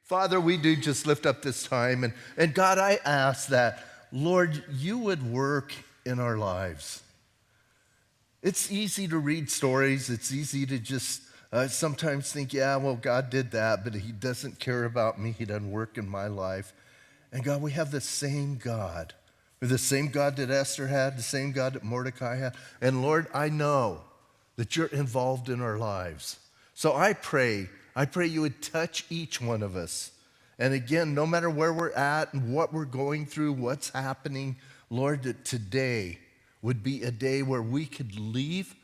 Father, we do just lift up this time. And God, I ask that, Lord, you would work in our lives. It's easy to read stories. It's easy to just sometimes think, yeah, well, God did that, but he doesn't care about me. He doesn't work in my life. And God, we have the same God. We're the same God that Esther had, the same God that Mordecai had. And Lord, I know that you're involved in our lives. So I pray you would touch each one of us. And again, no matter where we're at and what we're going through, what's happening, Lord, that today would be a day where we could leave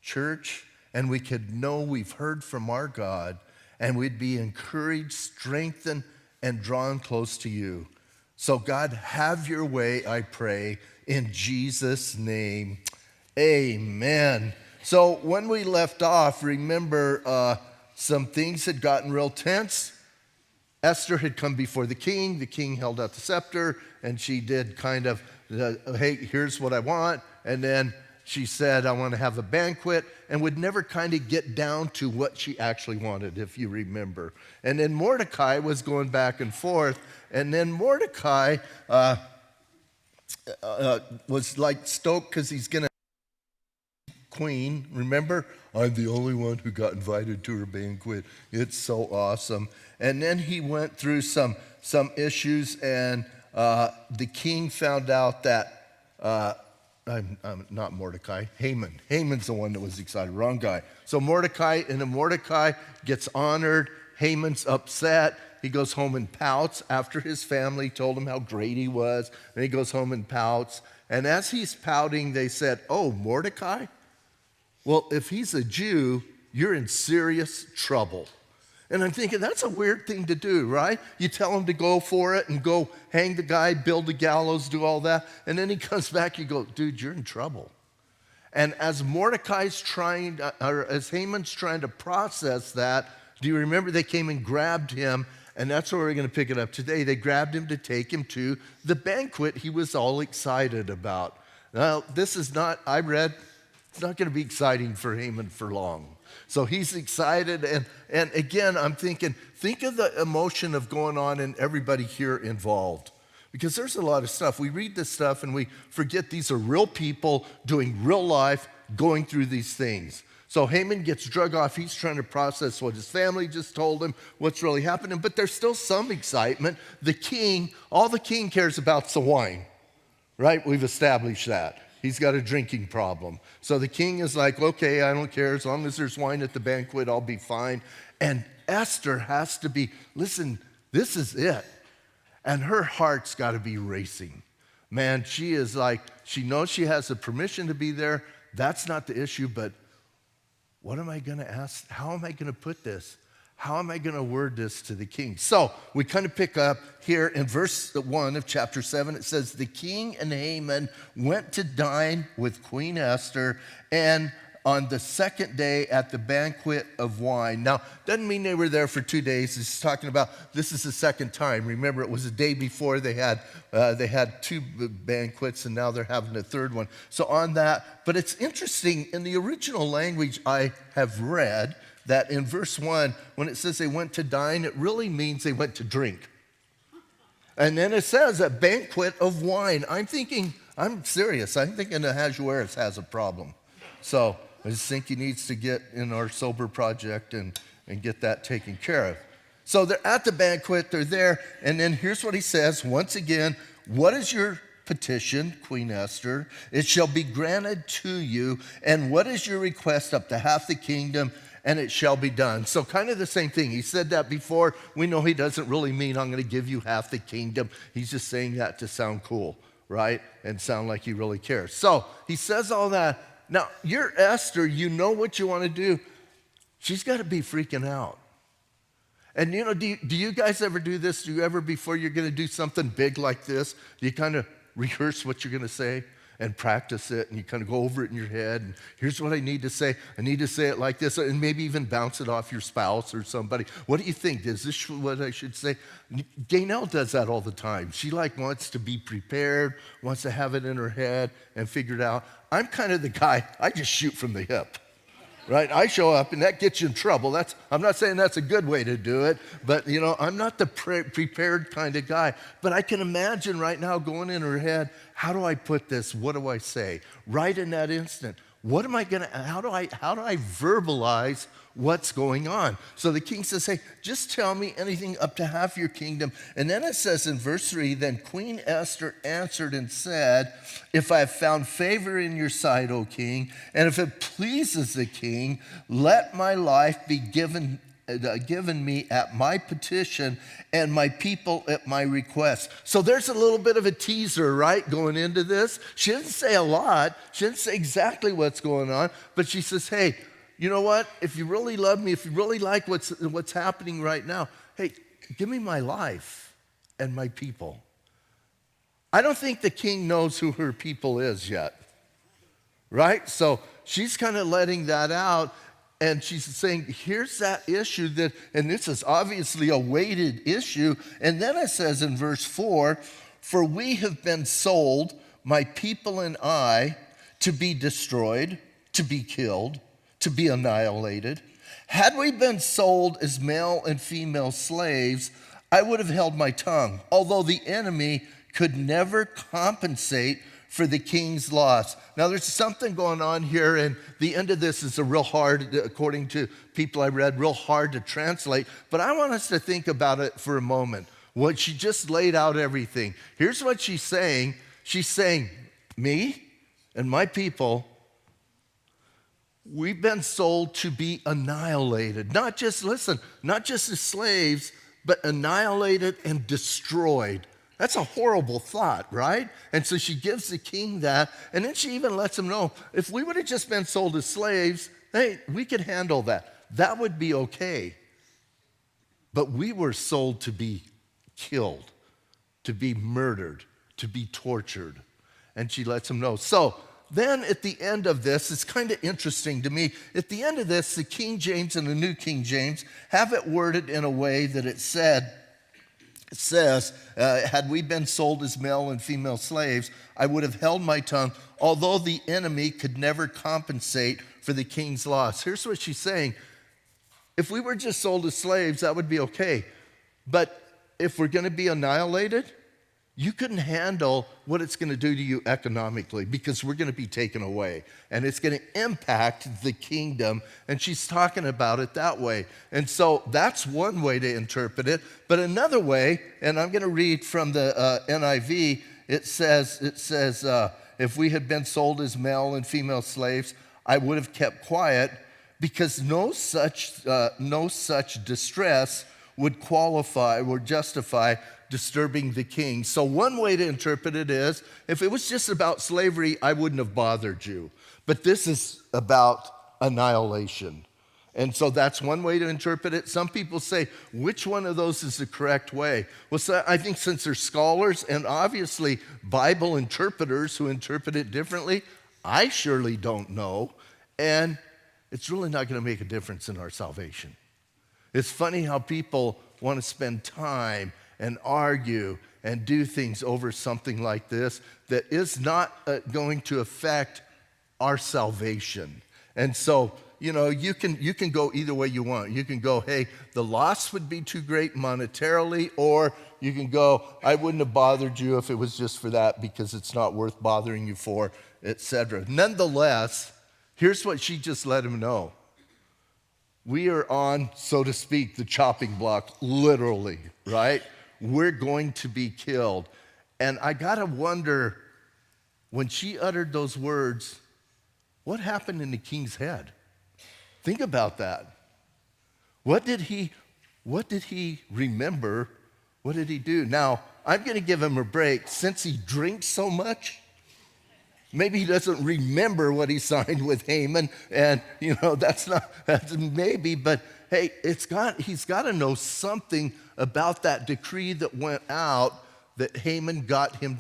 church and we could know we've heard from our God, and we'd be encouraged, strengthened, and drawn close to you. So God, have your way, I pray, in Jesus' name. Amen. So when we left off, remember some things had gotten real tense. Esther had come before the king. The king held out the scepter, and she did kind of, hey, here's what I want. And then she said, I want to have a banquet, and would never kind of get down to what she actually wanted, if you remember. And then Mordecai was going back and forth, and then Mordecai was like stoked because he's going to queen, remember? I'm the only one who got invited to her banquet. It's so awesome. And then he went through some issues, and the king found out that, I'm not Mordecai, Haman. Haman's the one that was excited, wrong guy. So Mordecai gets honored. Haman's upset. He goes home and pouts after his family told him how great he was. And he goes home and pouts. And as he's pouting, they said, oh, Mordecai? Well, if he's a Jew, you're in serious trouble. And I'm thinking, that's a weird thing to do, right? You tell him to go for it and go hang the guy, build the gallows, do all that. And then he comes back, you go, dude, you're in trouble. And as Mordecai's as Haman's trying to process that, do you remember they came and grabbed him? And that's where we're going to pick it up today. They grabbed him to take him to the banquet he was all excited about. Now, this is not, it's not going to be exciting for Haman for long. So he's excited, and again, I'm thinking, think of the emotion of going on and everybody here involved. Because there's a lot of stuff. We read this stuff and we forget these are real people doing real life, going through these things. So Haman gets drug off. He's trying to process what his family just told him, what's really happening, but there's still some excitement. The king, all the king cares about is the wine, right? We've established that. He's got a drinking problem. So the king is like, okay, I don't care. As long as there's wine at the banquet, I'll be fine. And Esther has to be, listen, this is it. And her heart's got to be racing. Man, she is like, she knows she has the permission to be there. That's not the issue, but what am I going to ask? How am I going to put this? How am I going to word this to the king? So we kind of pick up here in verse 1 of chapter 7. It says, the king and Haman went to dine with Queen Esther, and on the second day at the banquet of wine. Now, doesn't mean they were there for 2 days. It's talking about this is the second time. Remember, it was the day before they had 2 banquets, and now they're having a third one. So on that, but it's interesting, in the original language I have read, that in verse 1, when it says they went to dine, it really means they went to drink. And then it says a banquet of wine. I'm serious. I'm thinking Ahasuerus has a problem. So I just think he needs to get in our sober project and get that taken care of. So they're at the banquet, they're there, and then here's what he says. Once again, what is your petition, Queen Esther? It shall be granted to you. And what is your request? Up to half the kingdom, and it shall be done. So kind of the same thing. He said that before. We know he doesn't really mean I'm going to give you half the kingdom. He's just saying that to sound cool, right? And sound like he really cares. So he says all that. Now, you're Esther. You know what you want to do. She's got to be freaking out. And you know, do you guys ever do this? Do you ever, before you're going to do something big like this, do you kind of rehearse what you're going to say and practice it, and you kind of go over it in your head, and here's what I need to say. I need to say it like this, and maybe even bounce it off your spouse or somebody. What do you think? Is this what I should say? Gaynell does that all the time. She wants to be prepared, wants to have it in her head and figured out. I'm kind of the guy, I just shoot from the hip. right? I show up and that gets you in trouble. I'm not saying that's a good way to do it, but I'm not the prepared kind of guy. But I can imagine right now going in her head, how do I put this? What do I say? Right in that instant, how do I verbalize what's going on? So the king says, hey, just tell me anything up to half your kingdom. And then it says in verse 3, then Queen Esther answered and said, if I have found favor in your sight, O king, and if it pleases the king, let my life be given me at my petition and my people at my request. So there's a little bit of a teaser, right, going into this. She didn't say a lot. She didn't say exactly what's going on, but she says, hey, you know what? If you really love me, if you really like what's happening right now, hey, give me my life and my people. I don't think the king knows who her people is yet, right? So she's kind of letting that out, and she's saying, here's that issue and this is obviously a weighted issue. And then it says in verse 4, for we have been sold, my people and I, to be destroyed, to be killed, to be annihilated. Had we been sold as male and female slaves, I would have held my tongue, although the enemy could never compensate for the king's loss. Now, there's something going on here, and the end of this is a real hard, according to people I read, real hard to translate. But I want us to think about it for a moment. What she just laid out everything. Here's what she's saying. She's saying, me and my people, we've been sold to be annihilated. Not just as slaves, but annihilated and destroyed. That's a horrible thought, right? And so she gives the king that, and then she even lets him know, if we would have just been sold as slaves, hey, we could handle that. That would be okay. But we were sold to be killed, to be murdered, to be tortured. And she lets him know. So then at the end of this, it's kind of interesting to me. At the end of this, the King James and the New King James have it worded in a way that it says, had we been sold as male and female slaves, I would have held my tongue, although the enemy could never compensate for the king's loss. Here's what she's saying. If we were just sold as slaves, that would be okay. But if we're going to be annihilated, you couldn't handle what it's going to do to you economically, because we're going to be taken away and it's going to impact the kingdom. And she's talking about it that way. And so that's one way to interpret it. But another way, and I'm going to read from the NIV, it says, if we had been sold as male and female slaves, I would have kept quiet, because no such distress would qualify or justify disturbing the king. So one way to interpret it is, if it was just about slavery, I wouldn't have bothered you. But this is about annihilation. And so that's one way to interpret it. Some people say, which one of those is the correct way? Well, so I think since they're scholars and obviously Bible interpreters who interpret it differently, I surely don't know. And it's really not going to make a difference in our salvation. It's funny how people want to spend time and argue and do things over something like this that is not going to affect our salvation. And so, you can go either way you want. You can go, hey, the loss would be too great monetarily, or you can go, I wouldn't have bothered you if it was just for that, because it's not worth bothering you for, etc. Nonetheless, here's what she just let him know. We are on, so to speak, the chopping block, literally, right? We're going to be killed. And I got to wonder, when she uttered those words, what happened in the king's head? Think about that. What did he remember? What did he do? Now, I'm going to give him a break. Since he drinks so much, maybe he doesn't remember what he signed with Haman, and that's maybe, but hey, he's got to know something about that decree that went out that Haman got him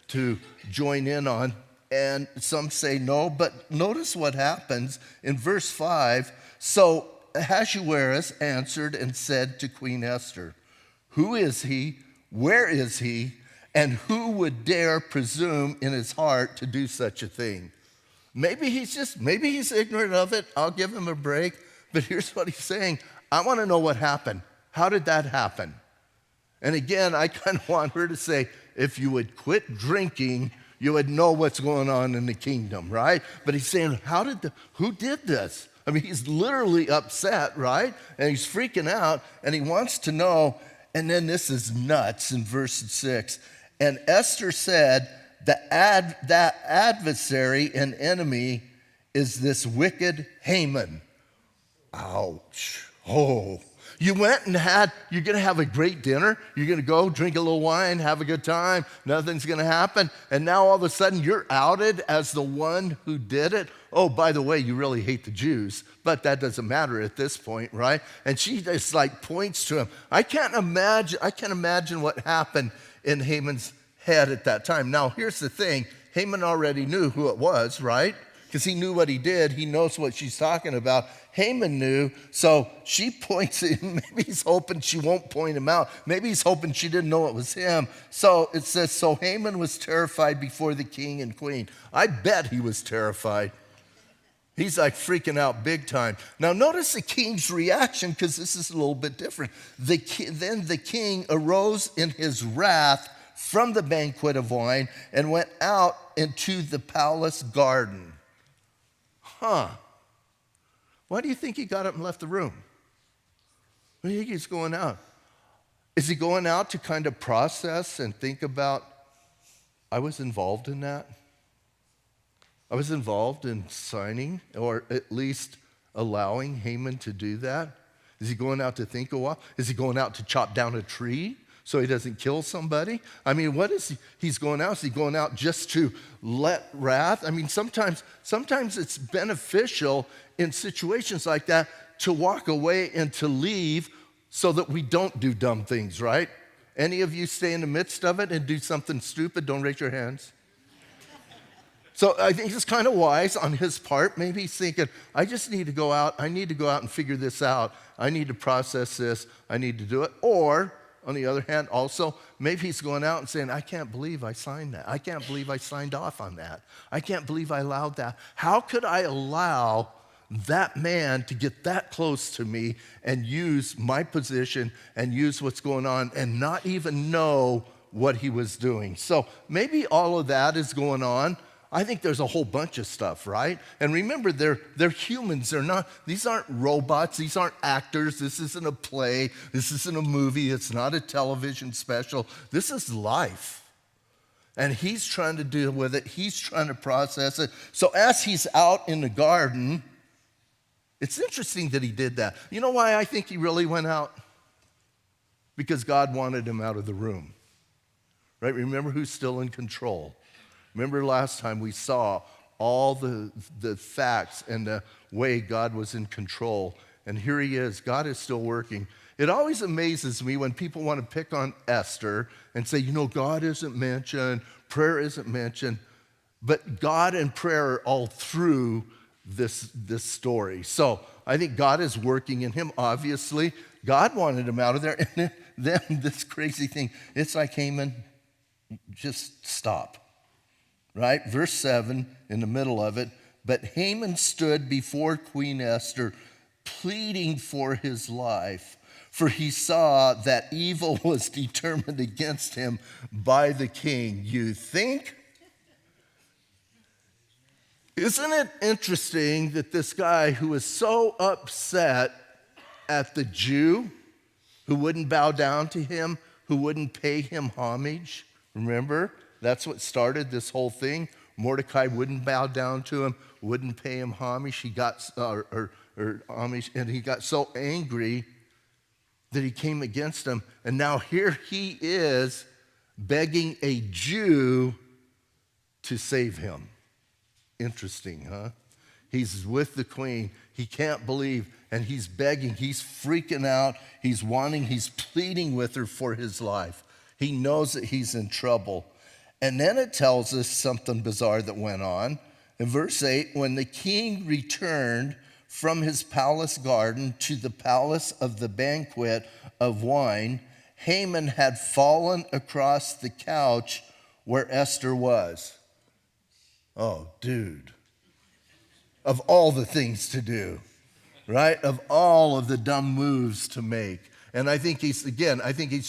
to join in on. And some say no, but notice what happens in verse 5. So Ahasuerus answered and said to Queen Esther, who is he? Where is he? And who would dare presume in his heart to do such a thing? Maybe he's ignorant of it. I'll give him a break. But here's what he's saying. I want to know what happened. How did that happen? And again, I kind of want her to say, if you would quit drinking, you would know what's going on in the kingdom, right? But he's saying, who did this? I mean, he's literally upset, right? And he's freaking out, and he wants to know. And then this is nuts in verse 6. And Esther said, that adversary and enemy is this wicked Haman. Ouch. Oh. You went and you're going to have a great dinner. You're going to go drink a little wine, have a good time. Nothing's going to happen. And now all of a sudden you're outed as the one who did it. Oh, by the way, you really hate the Jews, but that doesn't matter at this point, right? And she just like points to him. I can't imagine what happened in Haman's head at that time. Now, here's the thing. Haman already knew who it was, right? Because he knew what he did. He knows what she's talking about. Haman knew, so she points at him. Maybe he's hoping she won't point him out. Maybe he's hoping she didn't know it was him. So it says, so Haman was terrified before the king and queen. I bet he was terrified. He's like freaking out big time. Now notice the king's reaction, because this is a little bit different. Then the king arose in his wrath from the banquet of wine and went out into the palace garden. Why do you think he got up and left the room? Why do you think he's going out? Is he going out to kind of process and think about, I was involved in that? I was involved in signing, or at least allowing Haman to do that? Is he going out to think a while? Is he going out to chop down a tree so he doesn't kill somebody? I mean, what is he's going out? Is he going out just to let wrath? I mean, sometimes it's beneficial in situations like that to walk away and to leave so that we don't do dumb things, right? Any of you stay in the midst of it and do something stupid? Don't raise your hands. So I think it's kind of wise on his part. Maybe he's thinking, I just need to go out. I need to go out and figure this out. I need to process this. I need to do it. Or, on the other hand, also, maybe he's going out and saying, I can't believe I signed that. I can't believe I signed off on that. I can't believe I allowed that. How could I allow that man to get that close to me and use my position and use what's going on and not even know what he was doing? So maybe all of that is going on. I think there's a whole bunch of stuff, right? And remember, they're humans. These aren't robots. These aren't actors. This isn't a play. This isn't a movie. It's not a television special. This is life. And he's trying to deal with it. He's trying to process it. So as he's out in the garden, it's interesting that he did that. You know why I think he really went out? Because God wanted him out of the room, right? Remember who's still in control. Remember last time we saw all the facts and the way God was in control. And here he is. God is still working. It always amazes me when people want to pick on Esther and say, God isn't mentioned, prayer isn't mentioned. But God and prayer are all through this story. So I think God is working in him, obviously. God wanted him out of there. And then this crazy thing, it's like Haman, just stop. Right? Verse 7, in the middle of it. But Haman stood before Queen Esther, pleading for his life, for he saw that evil was determined against him by the king. You think? Isn't it interesting that this guy who was so upset at the Jew who wouldn't bow down to him, who wouldn't pay him homage, remember? That's what started this whole thing. Mordecai wouldn't bow down to him, wouldn't pay him homage. He got homage, and he got so angry that he came against him. And now here he is begging a Jew to save him. Interesting, huh? He's with the queen. He can't believe, and he's begging. He's freaking out. He's pleading with her for his life. He knows that he's in trouble. And then it tells us something bizarre that went on. In verse 8, when the king returned from his palace garden to the palace of the banquet of wine, Haman had fallen across the couch where Esther was. Oh, dude. of all the things to do, right? Of all of the dumb moves to make. And I think he's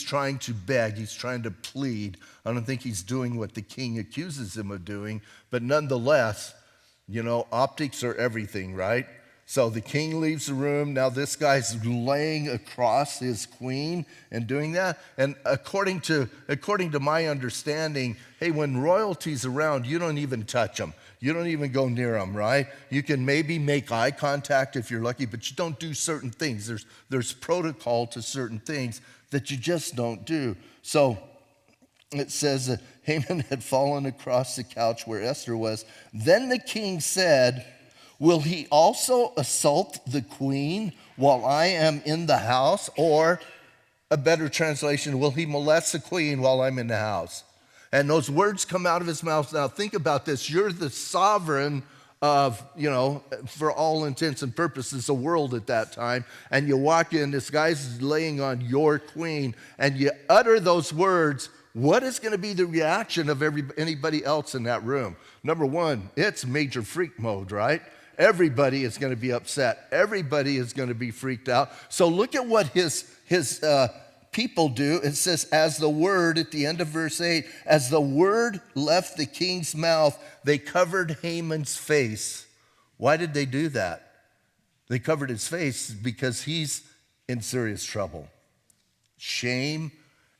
trying to beg. He's trying to plead. I don't think he's doing what the king accuses him of doing. But nonetheless, optics are everything, right? So the king leaves the room. Now this guy's laying across his queen and doing that. And according to my understanding, hey, when royalty's around, you don't even touch them. You don't even go near them, right? You can maybe make eye contact if you're lucky, but you don't do certain things. There's protocol to certain things that you just don't do. So it says that Haman had fallen across the couch where Esther was. Then the king said, will he also assault the queen while I am in the house? Or a better translation, will he molest the queen while I'm in the house? And those words come out of his mouth. Now think about this. You're the sovereign of, for all intents and purposes, the world at that time. And you walk in, this guy's laying on your queen, and you utter those words. What is going to be the reaction of anybody else in that room? Number one, it's major freak mode, right? Everybody is going to be upset. Everybody is going to be freaked out. So look at what his people do. It says, as the word, at the end of verse 8, as the word left the king's mouth, they covered Haman's face. Why did they do that? They covered his face because he's in serious trouble. Shame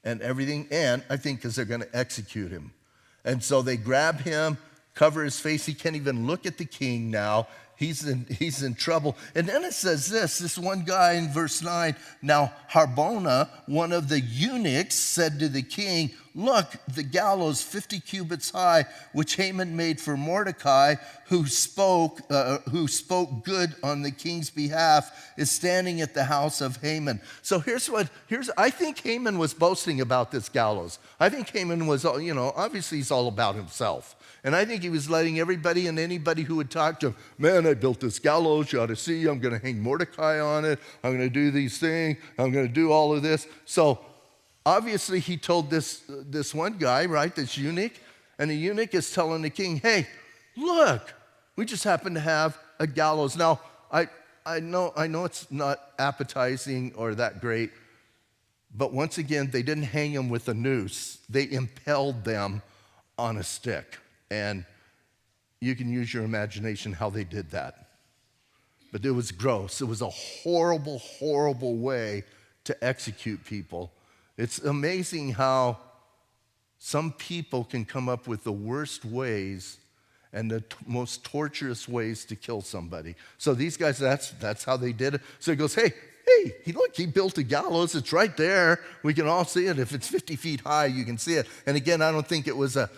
and everything, and I think because they're going to execute him. And so they grab him, cover his face. He can't even look at the king now. He's in trouble. And then it says this one guy in verse 9, now Harbona, one of the eunuchs, said to the king, look, the gallows 50 cubits high, which Haman made for Mordecai, who spoke good on the king's behalf, is standing at the house of Haman. So I think Haman was boasting about this gallows. I think Haman was, obviously he's all about himself. And I think he was letting everybody and anybody who would talk to him, man, I built this gallows, you ought to see, I'm going to hang Mordecai on it, I'm going to do these things, I'm going to do all of this. So obviously he told this one guy, right, this eunuch, and the eunuch is telling the king, hey, look, we just happen to have a gallows. Now, I know it's not appetizing or that great, but once again, they didn't hang him with a noose. They impaled them on a stick. And you can use your imagination how they did that. But it was gross. It was a horrible, horrible way to execute people. It's amazing how some people can come up with the worst ways and the most torturous ways to kill somebody. So these guys, that's how they did it. So he goes, hey, look, he built a gallows. It's right there. We can all see it. If it's 50 feet high, you can see it. And again, I don't think it was a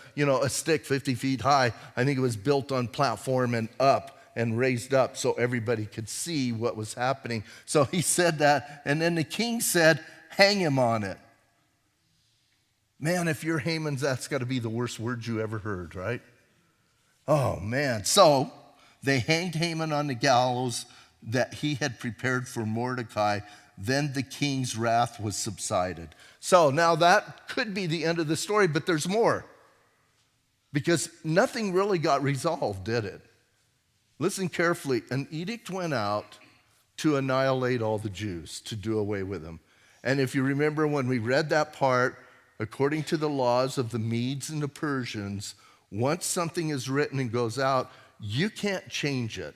stick 50 feet high. I think it was built on platform and up and raised up so everybody could see what was happening. So he said that, and then the king said, hang him on it. Man, if you're Haman's, that's got to be the worst words you ever heard, right? Oh, man. So they hanged Haman on the gallows that he had prepared for Mordecai. Then the king's wrath was subsided. So now that could be the end of the story, but there's more. Because nothing really got resolved, did it? Listen carefully. An edict went out to annihilate all the Jews, to do away with them. And if you remember when we read that part, according to the laws of the Medes and the Persians, once something is written and goes out, you can't change it.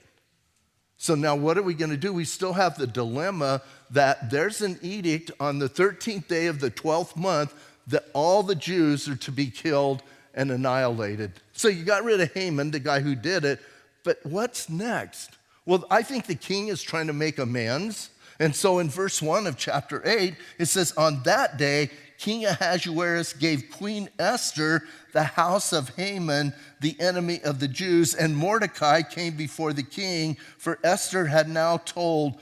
So now what are we going to do? We still have the dilemma that there's an edict on the 13th day of the 12th month that all the Jews are to be killed and annihilated. So you got rid of Haman, the guy who did it, but what's next? Well, I think the king is trying to make amends. And so in verse 1 of chapter 8, it says, on that day, King Ahasuerus gave Queen Esther the house of Haman, the enemy of the Jews, and Mordecai came before the king, for Esther had told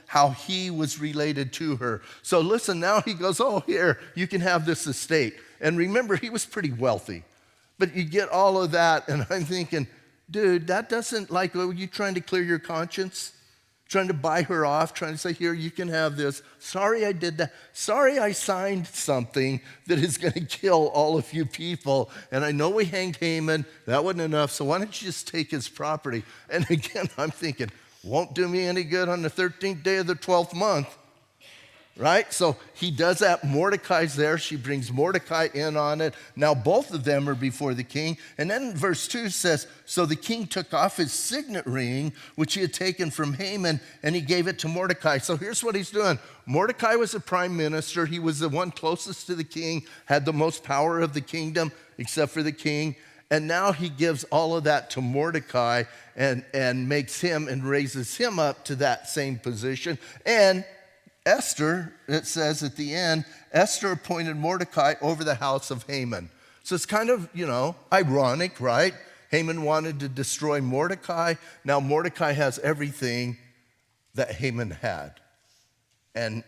how he was related to her. So listen, now he goes, oh, here, you can have this estate. And remember, he was pretty wealthy. But you get all of that, and I'm thinking, dude, that doesn't, are you trying to clear your conscience? trying to buy her off, trying to say, here, you can have this. Sorry I did that. Sorry I signed something that is going to kill all of you people. And I know we hanged Haman. That wasn't enough, so why don't you just take his property? And again, I'm thinking, won't do me any good on the 13th day of the 12th month. Right? So he does that. Mordecai's there. She brings Mordecai in on it. Now both of them are before the king. And then verse 2 says, so the king took off his signet ring, which he had taken from Haman, and he gave it to Mordecai. So here's what he's doing. Mordecai was the prime minister. He was the one closest to the king, had the most power of the kingdom, except for the king. And now he gives all of that to Mordecai and makes him and raises him up to that same position. And Esther, it says at the end, Esther appointed Mordecai over the house of Haman. So it's kind of, ironic, right? Haman wanted to destroy Mordecai. Now Mordecai has everything that Haman had. And,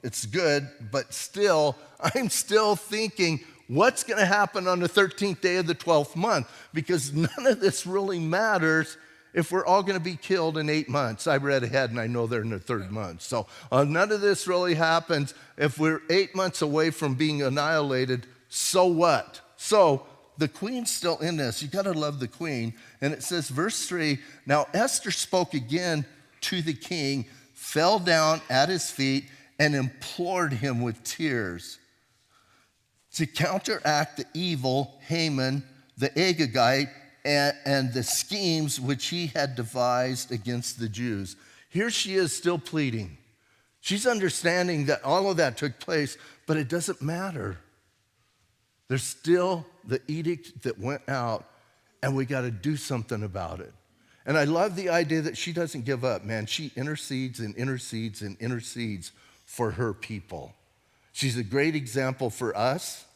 it's good, but still, I'm still thinking, what's going to happen on the 13th day of the 12th month? Because none of this really matters if we're all going to be killed in 8 months. I read ahead and I know they're in the third month. So none of this really happens. If we're 8 months away from being annihilated, so what? So the queen's still in this. You got to love the queen. And it says, verse 3, now Esther spoke again to the king, fell down at his feet, and implored him with tears to counteract the evil Haman, the Agagite, and the schemes which he had devised against the Jews. Here she is still pleading. She's understanding that all of that took place, but it doesn't matter. There's still the edict that went out, and we got to do something about it. And I love the idea that she doesn't give up, man. She intercedes and intercedes and intercedes for her people. She's a great example for us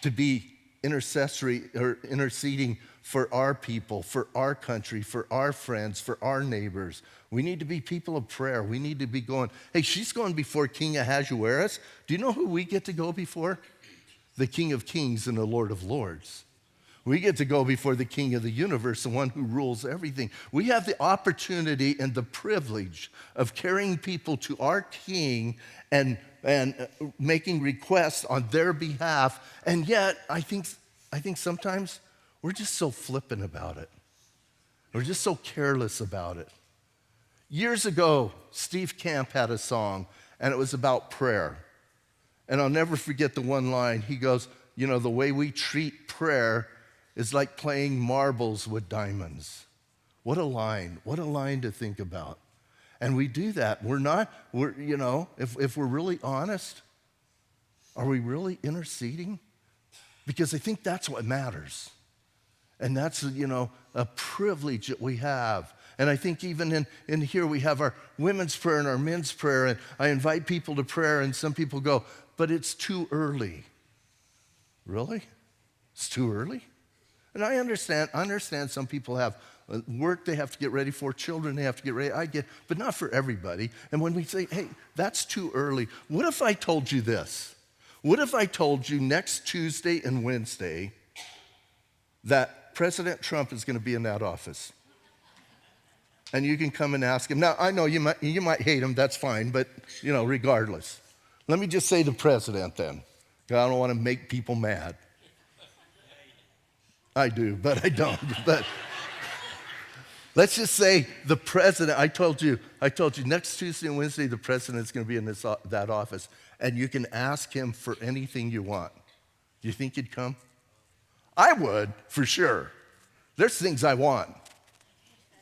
to be interceding for our people, for our country, for our friends, for our neighbors. We need to be people of prayer. We need to be going, hey, she's going before King Ahasuerus. Do you know who we get to go before? The King of Kings and the Lord of Lords. We get to go before the King of the universe, the one who rules everything. We have the opportunity and the privilege of carrying people to our King and making requests on their behalf. And yet, I think sometimes we're just so flippant about it. We're just so careless about it. Years ago, Steve Camp had a song, and it was about prayer. And I'll never forget the one line. He goes, the way we treat prayer is like playing marbles with diamonds. What a line to think about. And we do that. If we're really honest, are we really interceding? Because I think that's what matters. And that's, a privilege that we have. And I think even in here we have our women's prayer and our men's prayer, and I invite people to prayer, and some people go, but it's too early. Really? It's too early? And I understand some people have work they have to get ready for, children they have to get ready, but not for everybody. And when we say, hey, that's too early, what if I told you this? What if I told you next Tuesday and Wednesday that President Trump is going to be in that office? And you can come and ask him. Now, I know you might hate him, that's fine, but, regardless. Let me just say the president then, because I don't want to make people mad. I do, but I don't. But let's just say the president, I told you next Tuesday and Wednesday, the president's going to be in that office, and you can ask him for anything you want. Do you think he'd come? I would, for sure. There's things I want,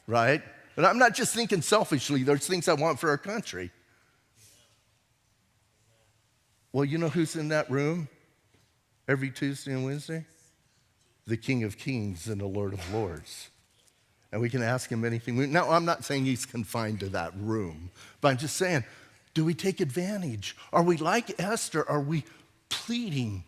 right? And I'm not just thinking selfishly, there's things I want for our country. Well, you know who's in that room every Tuesday and Wednesday? The King of Kings and the Lord of Lords. And we can ask him anything. Now, I'm not saying he's confined to that room, but I'm just saying, do we take advantage? Are we like Esther? Are we pleading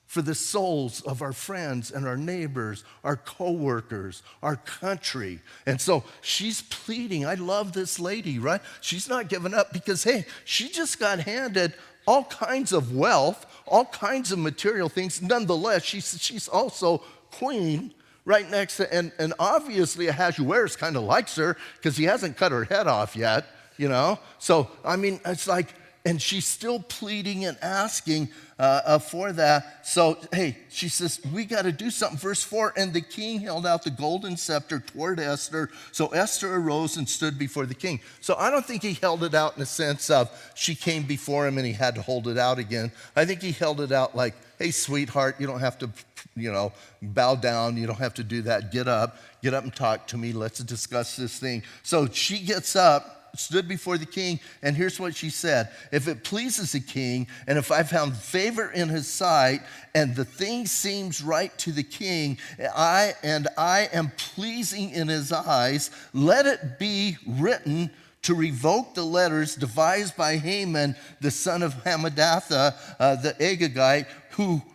for the souls of our friends and our neighbors, our coworkers, our country? And so she's pleading. I love this lady, right? She's not giving up because, hey, she just got handed all kinds of wealth, all kinds of material things. Nonetheless, she's also queen, right next to, and obviously Ahasuerus kind of likes her because he hasn't cut her head off yet, you know? So, I mean, it's like, and she's still pleading and asking for that. So, hey, she says, we got to do something. Verse 4, and the king held out the golden scepter toward Esther. So Esther arose and stood before the king. So I don't think he held it out in the sense of she came before him and he had to hold it out again. I think he held it out like, hey, sweetheart, you don't have to, bow down. You don't have to do that. Get up and talk to me. Let's discuss this thing. So she gets up, stood before the king, and here's what she said. If it pleases the king, and if I found favor in his sight, and the thing seems right to the king, I am pleasing in his eyes, let it be written to revoke the letters devised by Haman, the son of Hammedatha, the Agagite,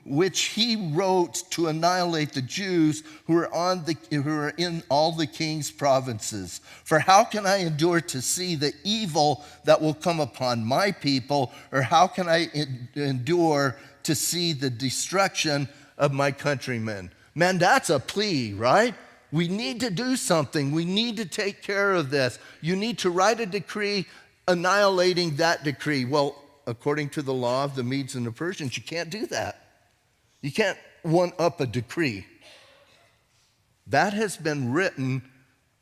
which he wrote to annihilate the Jews who are in all the king's provinces. For how can I endure to see the evil that will come upon my people, or how can I endure to see the destruction of my countrymen? Man, that's a plea, right? We need to do something. We need to take care of this. You need to write a decree annihilating that decree. Well, according to the law of the Medes and the Persians, you can't do that. You can't one-up a decree. That has been written.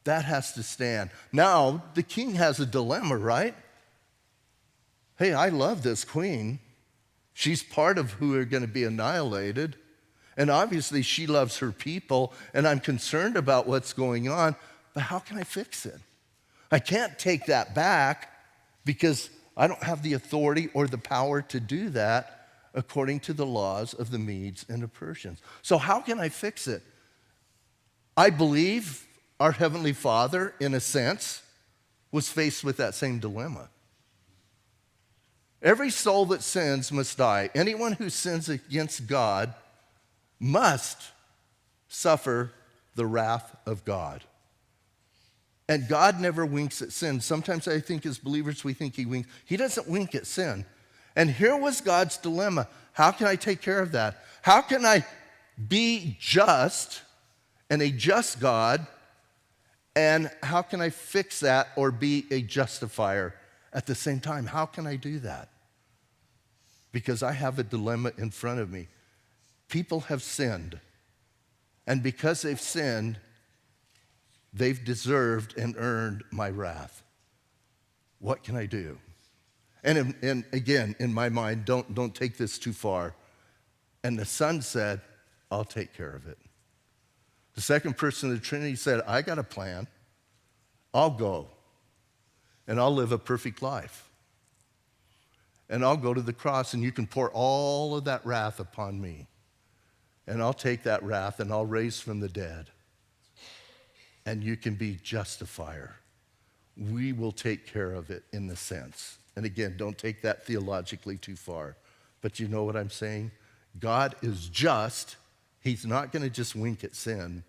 That has to stand. Now, the king has a dilemma, right? Hey, I love this queen. She's part of who are going to be annihilated. And obviously, she loves her people, and I'm concerned about what's going on, but how can I fix it? I can't take that back because I don't have the authority or the power to do that according to the laws of the Medes and the Persians. So how can I fix it? I believe our Heavenly Father, in a sense, was faced with that same dilemma. Every soul that sins must die. Anyone who sins against God must suffer the wrath of God. And God never winks at sin. Sometimes I think as believers we think he winks. He doesn't wink at sin. And here was God's dilemma. How can I take care of that? How can I be just and a just God? And how can I fix that or be a justifier at the same time? How can I do that? Because I have a dilemma in front of me. People have sinned. And because they've sinned, they've deserved and earned my wrath. What can I do? And again, in my mind, don't take this too far. And the Son said, I'll take care of it. The second person of the Trinity said, I got a plan. I'll go. And I'll live a perfect life. And I'll go to the cross, and you can pour all of that wrath upon me. And I'll take that wrath, and I'll raise from the dead. And you can be justifier. We will take care of it in the sense. And again, don't take that theologically too far. But you know what I'm saying? God is just. He's not going to just wink at sin.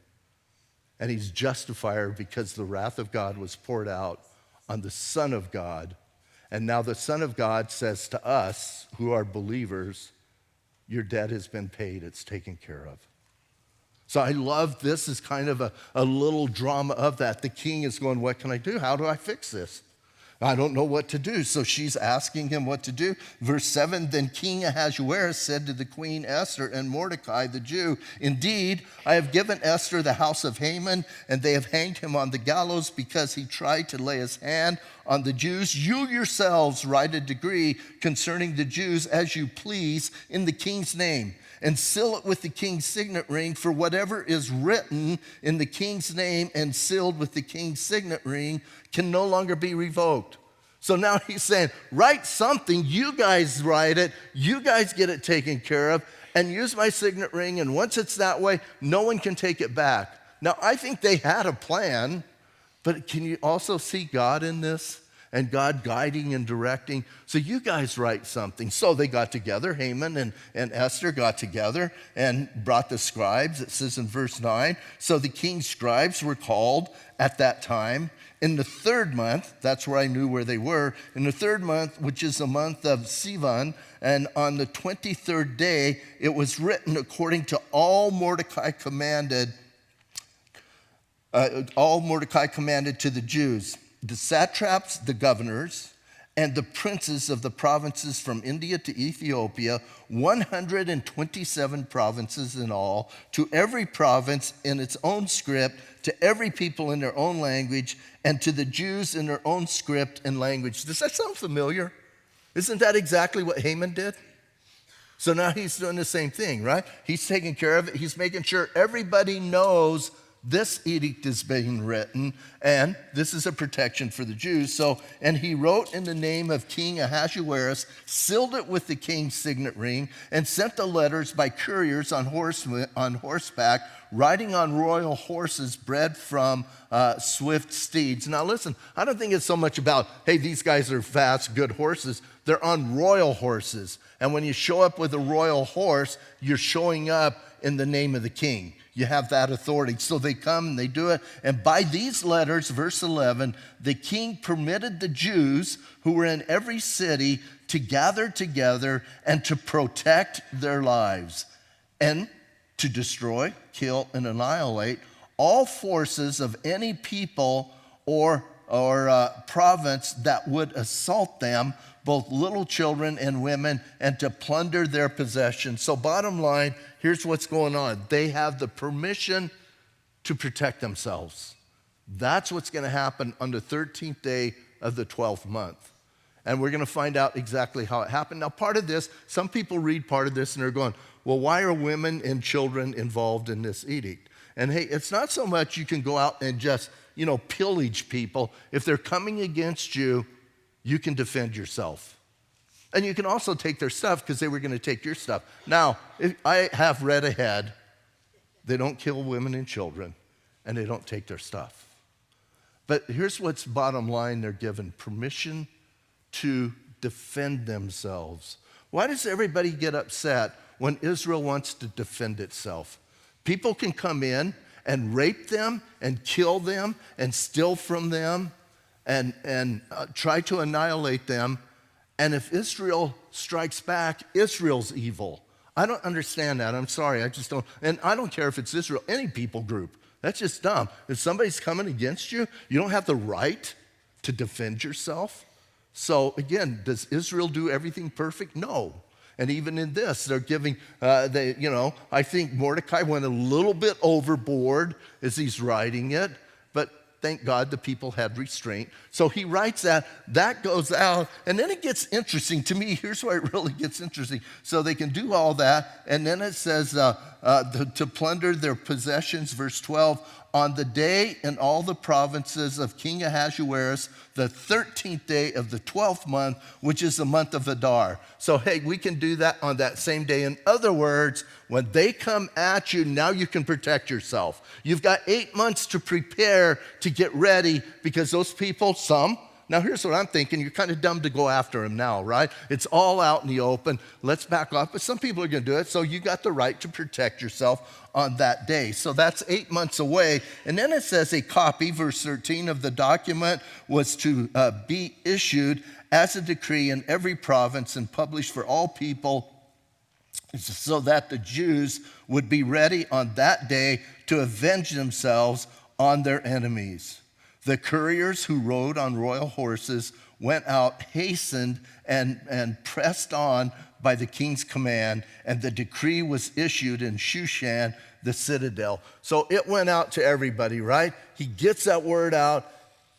And he's justifier because the wrath of God was poured out on the Son of God. And now the Son of God says to us who are believers, your debt has been paid, it's taken care of. So I love this as kind of a little drama of that. The king is going, what can I do? How do I fix this? I don't know what to do. So she's asking him what to do. Verse 7, then King Ahasuerus said to the queen Esther and Mordecai the Jew, indeed, I have given Esther the house of Haman, and they have hanged him on the gallows because he tried to lay his hand on the Jews. You yourselves write a decree concerning the Jews as you please in the king's name, and seal it with the king's signet ring, for whatever is written in the king's name and sealed with the king's signet ring can no longer be revoked. So now he's saying, write something, you guys write it, you guys get it taken care of, and use my signet ring, and once it's that way, no one can take it back. Now, I think they had a plan, but can you also see God in this? And God guiding and directing. So you guys write something. So they got together, Haman and Esther got together and brought the scribes. It says in verse 9, so the king's scribes were called at that time. In the third month, that's where I knew where they were, in the third month, which is the month of Sivan, and on the 23rd day, it was written according to all Mordecai commanded. all Mordecai commanded to the Jews, the satraps, the governors, and the princes of the provinces from India to Ethiopia, 127 provinces in all, to every province in its own script, to every people in their own language, and to the Jews in their own script and language. Does that sound familiar? Isn't that exactly what Haman did? So now he's doing the same thing, right? He's taking care of it. He's making sure everybody knows this edict is being written, and this is a protection for the Jews. So, and he wrote in the name of King Ahasuerus, sealed it with the king's signet ring, and sent the letters by couriers on horseback, riding on royal horses bred from swift steeds. Now listen, I don't think it's so much about, hey, these guys are fast, good horses. They're on royal horses. And when you show up with a royal horse, you're showing up in the name of the king. You have that authority. So they come and they do it. And by these letters, verse 11, the king permitted the Jews who were in every city to gather together and to protect their lives and to destroy, kill, and annihilate all forces of any people or province that would assault them, both little children and women, and to plunder their possessions. So bottom line, here's what's going on. They have the permission to protect themselves. That's what's going to happen on the 13th day of the 12th month. And we're going to find out exactly how it happened. Now, part of this, some people read part of this and they're going, well, why are women and children involved in this edict? And hey, it's not so much you can go out and just, pillage people. If they're coming against you, you can defend yourself. And you can also take their stuff because they were going to take your stuff. Now, I have read ahead. They don't kill women and children, and they don't take their stuff. But here's what's bottom line. They're given permission to defend themselves. Why does everybody get upset when Israel wants to defend itself? People can come in and rape them and kill them and steal from them and try to annihilate them. And if Israel strikes back, Israel's evil. I don't understand that. I'm sorry. I just don't. And I don't care if it's Israel, any people group. That's just dumb. If somebody's coming against you, you don't have the right to defend yourself. So again, does Israel do everything perfect? No. And even in this, they're giving, I think Mordecai went a little bit overboard as he's writing it, but thank God the people had restraint. So he writes that goes out, and then it gets interesting. To me, here's where it really gets interesting. So they can do all that, and then it says to plunder their possessions, verse 12, on the day in all the provinces of King Ahasuerus, the 13th day of the 12th month, which is the month of Adar. So, hey, we can do that on that same day. In other words, when they come at you, now you can protect yourself. You've got 8 months to prepare to get ready because those people, some, now here's what I'm thinking, you're kind of dumb to go after them now, right? It's all out in the open. Let's back off. But some people are going to do it, so you got the right to protect yourself on that day. So that's 8 months away. And then it says a copy, verse 13, of the document was to be issued as a decree in every province and published for all people so that the Jews would be ready on that day to avenge themselves on their enemies. The couriers who rode on royal horses went out, hastened, and pressed on by the king's command, and the decree was issued in Shushan, the citadel. So it went out to everybody, right? He gets that word out,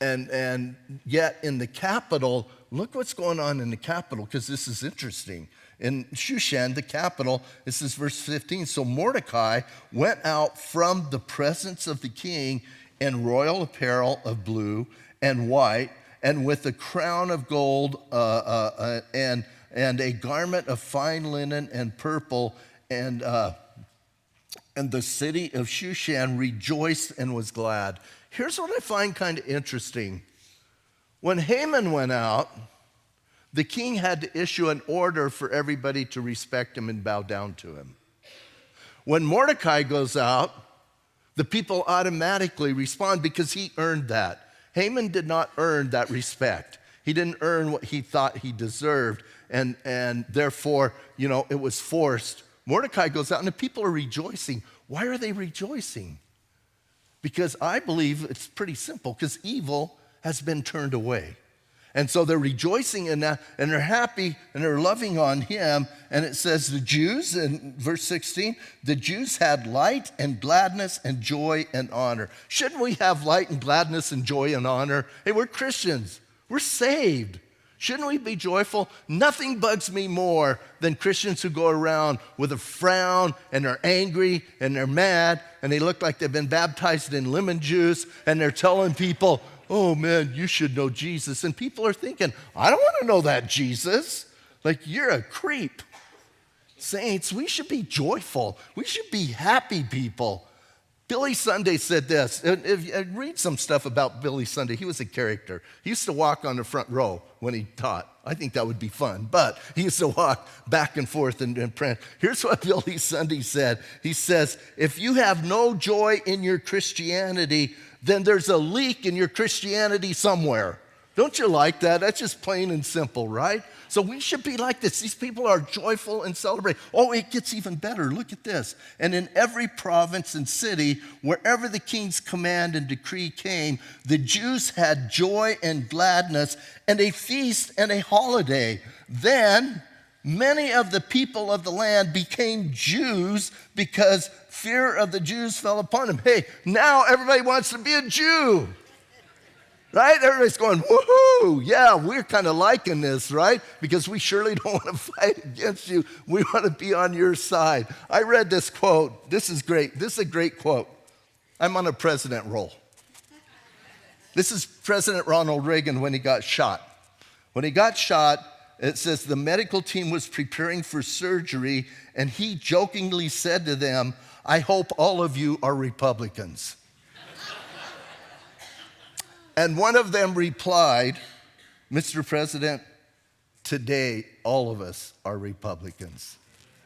and yet in the capital, look what's going on in the capital, because this is interesting. In Shushan, the capital, this is verse 15. So Mordecai went out from the presence of the king in royal apparel of blue and white, and with a crown of gold and a garment of fine linen and purple, and the city of Shushan rejoiced and was glad. Here's what I find kind of interesting. When Haman went out, the king had to issue an order for everybody to respect him and bow down to him. When Mordecai goes out, the people automatically respond because he earned that. Haman did not earn that respect. He didn't earn what he thought he deserved, and therefore, it was forced. Mordecai goes out, and the people are rejoicing. Why are they rejoicing? Because I believe it's pretty simple, because evil has been turned away. And so they're rejoicing in that, and they're happy, and they're loving on him. And it says the Jews, in verse 16, the Jews had light and gladness and joy and honor. Shouldn't we have light and gladness and joy and honor? Hey, we're Christians. We're saved. Shouldn't we be joyful? Nothing bugs me more than Christians who go around with a frown, and they're angry, and they're mad, and they look like they've been baptized in lemon juice, and they're telling people, oh man, you should know Jesus. And people are thinking, I don't want to know that Jesus. Like, you're a creep. Saints, we should be joyful. We should be happy people. Billy Sunday said this. Read some stuff about Billy Sunday. He was a character. He used to walk on the front row when he taught. I think that would be fun. But he used to walk back and forth and print. Here's what Billy Sunday said. He says, if you have no joy in your Christianity, then there's a leak in your Christianity somewhere. Don't you like that? That's just plain and simple, right? So we should be like this. These people are joyful and celebrate. Oh, it gets even better. Look at this. And in every province and city, wherever the king's command and decree came, the Jews had joy and gladness and a feast and a holiday. Then many of the people of the land became Jews because fear of the Jews fell upon them. Hey, now everybody wants to be a Jew. Right? Everybody's going, woohoo, yeah, we're kind of liking this, right? Because we surely don't want to fight against you. We want to be on your side. I read this quote. This is great. This is a great quote. I'm on a president roll. This is President Ronald Reagan when he got shot. When he got shot, it says the medical team was preparing for surgery, and he jokingly said to them, I hope all of you are Republicans. And one of them replied, Mr. President, today all of us are Republicans.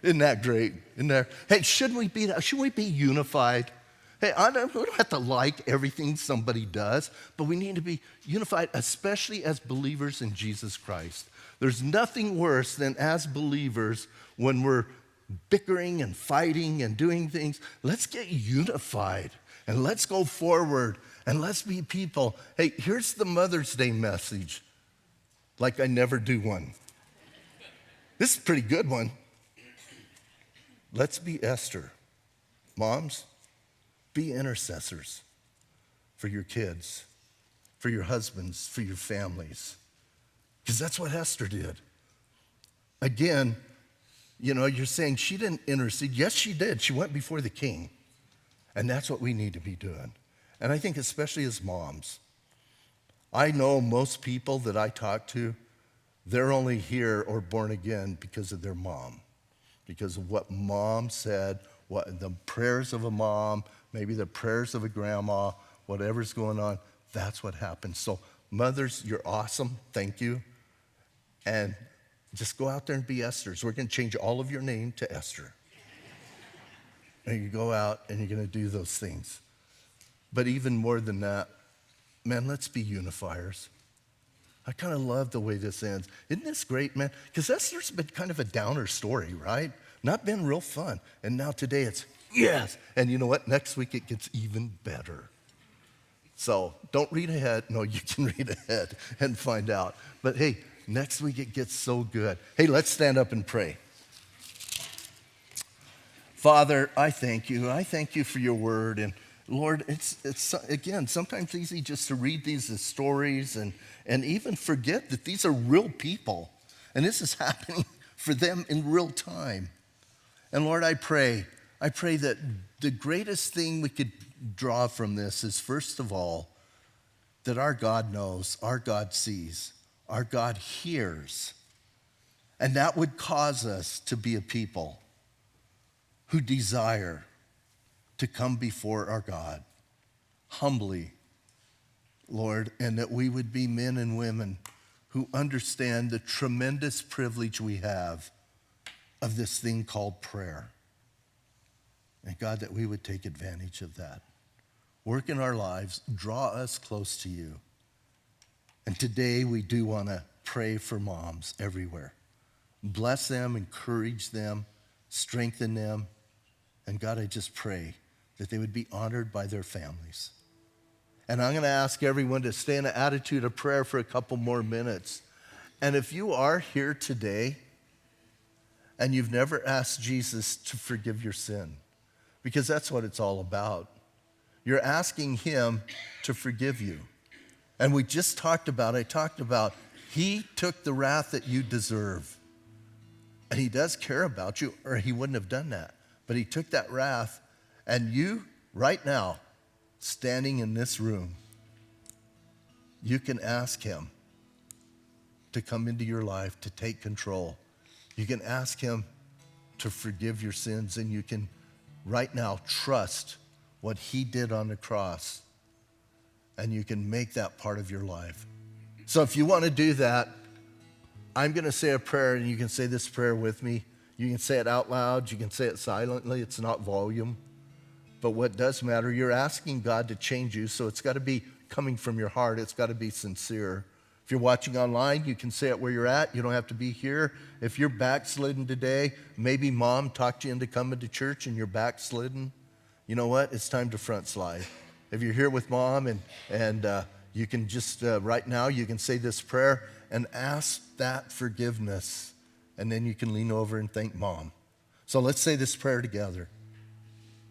Isn't that great? Hey, shouldn't we be unified? Hey, we don't have to like everything somebody does, but we need to be unified, especially as believers in Jesus Christ. There's nothing worse than as believers when we're bickering and fighting and doing things. Let's get unified and let's go forward. And let's be people. Hey, here's the Mother's Day message. Like I never do one. This is a pretty good one. Let's be Esther. Moms, be intercessors for your kids, for your husbands, for your families. Because that's what Esther did. Again, you're saying she didn't intercede. Yes, she did. She went before the king. And that's what we need to be doing. And I think especially as moms, I know most people that I talk to, they're only here or born again because of their mom, because of what mom said, what the prayers of a mom, maybe the prayers of a grandma, whatever's going on, that's what happens. So mothers, you're awesome. Thank you. And just go out there and be Esther's. We're going to change all of your name to Esther. And you go out and you're going to do those things. But even more than that, man, let's be unifiers. I kind of love the way this ends. Isn't this great, man? Because Esther's been kind of a downer story, right? Not been real fun. And now today it's, yes. And you know what? Next week it gets even better. So don't read ahead. No, you can read ahead and find out. But hey, next week it gets so good. Hey, let's stand up and pray. Father, I thank you. I thank you for your word. And Lord, it's again, sometimes easy just to read these as stories and even forget that these are real people. And this is happening for them in real time. And Lord, I pray that the greatest thing we could draw from this is, first of all, that our God knows, our God sees, our God hears. And that would cause us to be a people who desire to come before our God humbly, Lord, and that we would be men and women who understand the tremendous privilege we have of this thing called prayer. And God, that we would take advantage of that. Work in our lives, draw us close to you. And today we do want to pray for moms everywhere. Bless them, encourage them, strengthen them. And God, I just pray that they would be honored by their families. And I'm going to ask everyone to stay in an attitude of prayer for a couple more minutes. And if you are here today and you've never asked Jesus to forgive your sin, because that's what it's all about. You're asking him to forgive you. And I talked about he took the wrath that you deserve. And he does care about you, or he wouldn't have done that. But he took that wrath, and you, right now, standing in this room, you can ask him to come into your life, to take control. You can ask him to forgive your sins, and you can right now trust what he did on the cross, and you can make that part of your life. So if you want to do that, I'm going to say a prayer, and you can say this prayer with me. You can say it out loud. You can say it silently. It's not volume. But what does matter, you're asking God to change you, so it's got to be coming from your heart. It's got to be sincere. If you're watching online, you can say it where you're at. You don't have to be here. If you're backslidden today, maybe mom talked you into coming to church and you're backslidden. You know what? It's time to front slide. If you're here with mom and you can just, right now, you can say this prayer and ask that forgiveness. And then you can lean over and thank mom. So let's say this prayer together.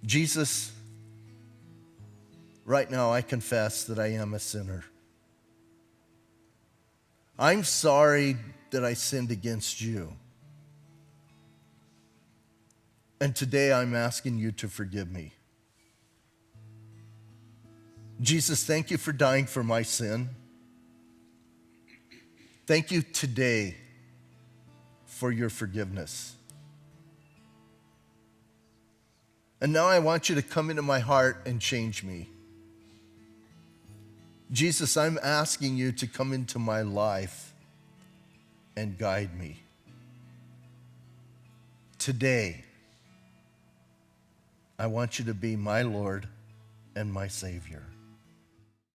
Jesus, right now I confess that I am a sinner. I'm sorry that I sinned against you. And today I'm asking you to forgive me. Jesus, thank you for dying for my sin. Thank you today for your forgiveness. And now I want you to come into my heart and change me. Jesus, I'm asking you to come into my life and guide me. Today, I want you to be my Lord and my Savior.